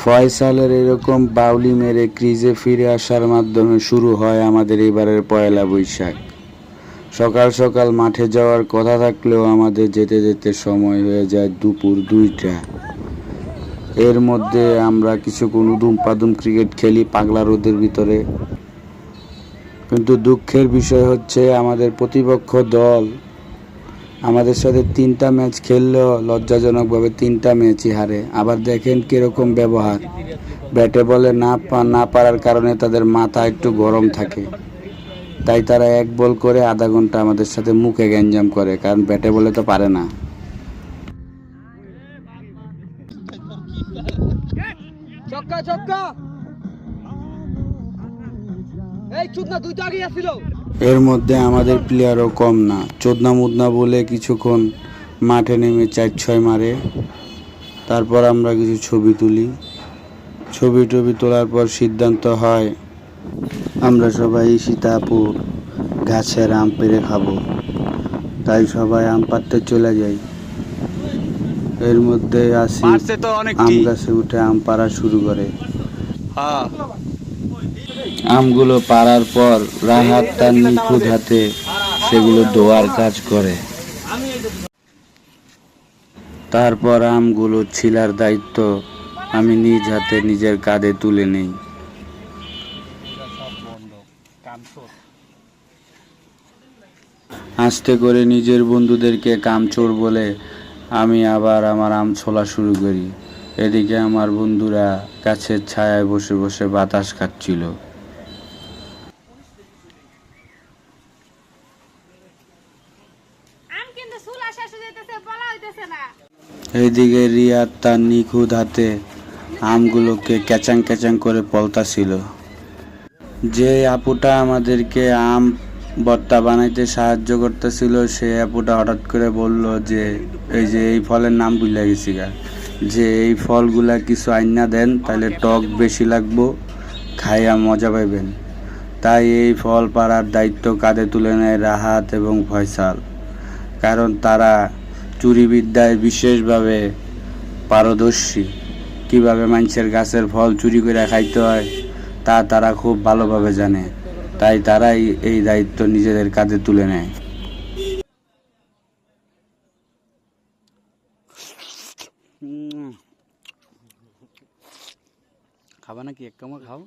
ফয়সালের এরকম বাউলি মেরে ক্রিজে ফিরে আসার মাধ্যমে শুরু হয় আমাদের এবারের পয়লা বৈশাখ। সকাল সকাল মাঠে যাওয়ার কথা থাকলেও আমাদের যেতে যেতে সময় হয়ে যায় দুপুর 2টা। এর মধ্যে আমরা কিছুক্ষণ উদুম পাদুম ক্রিকেট খেলি পাগলা রোদের ভিতরে। কিন্তু দুঃখের বিষয় হচ্ছে আমাদের প্রতিপক্ষ দল আমাদের সাথে 3টা ম্যাচ খেললেও লজ্জাজনকভাবে 3টা ম্যাচই হারে। আবার দেখেন কীরকম ব্যবহার, ব্যাটে বলে না পারার কারণে তাদের মাথা একটু গরম থাকে, তাই তারা 1 বল করে আধা ঘন্টা আমাদের সাথে মুখে গ্যাঞ্জাম করে, কারণ ব্যাটে বলে তো পারে না। এর মধ্যে আমাদের প্লেয়ারও কম না, চোদনা মুদনা বলে কিছুক্ষণ মাঠে নেমে 4-6 মারে। তারপর আমরা কিছু ছবি তুলি। ছবি তোলার পর সিদ্ধান্ত হয় আমরা সবাই সীতাপুর গাছের আম পেড়ে খাবো। তাই সবাই আম পাড়তে চলে যাই। এর মধ্যে আসি আম গাছে উঠে আম পাড়া শুরু করে। আমগুলো পাড়ার পর রাহাত তার নিখুঁত হাতে সেগুলো ধোয়ার কাজ করে। তারপর আমগুলো ছিলার দায়িত্ব আমি নিজ হাতে নিজের কাঁধে তুলে নেই। আস্তে করে নিজের বন্ধুদেরকে কামচোর বলে আমি আবার আমার আম ছোলা শুরু করি। এদিকে আমার বন্ধুরা গাছের ছায়ায় বসে বসে বাতাস খাচ্ছিল। এইদিকে রিয়াদ তার নিখুঁত হাতে আমগুলোকে ক্যাচাং ক্যাচাং করে পলতাছিল। যে আপুটা আমাদেরকে আম ভর্তা বানাইতে সাহায্য করতেছিল সে আপুটা হঠাৎ করে বলল যে এই ফলের নাম ভুলে গেছি গা, যে এই ফলগুলা কিছু আইনা দেন, তাহলে টক বেশি লাগবো, খাইয়া মজা পাইবেন। তাই এই ফল পাড়ার দায়িত্ব কাঁধে তুলে নেয় রাহাত এবং ফয়সাল, কারণ তারা চুরিবিদ্যায় বিশেষভাবে পারদর্শী। কিভাবে মানুষের গাছের ফল চুরি করে খাইতে হয় তা তারা খুব ভালোভাবে জানে, তাই তারাই এই দায়িত্ব নিজেদের কাঁধে তুলে নেয়। খাবা নাকি? এক কামড় খাও।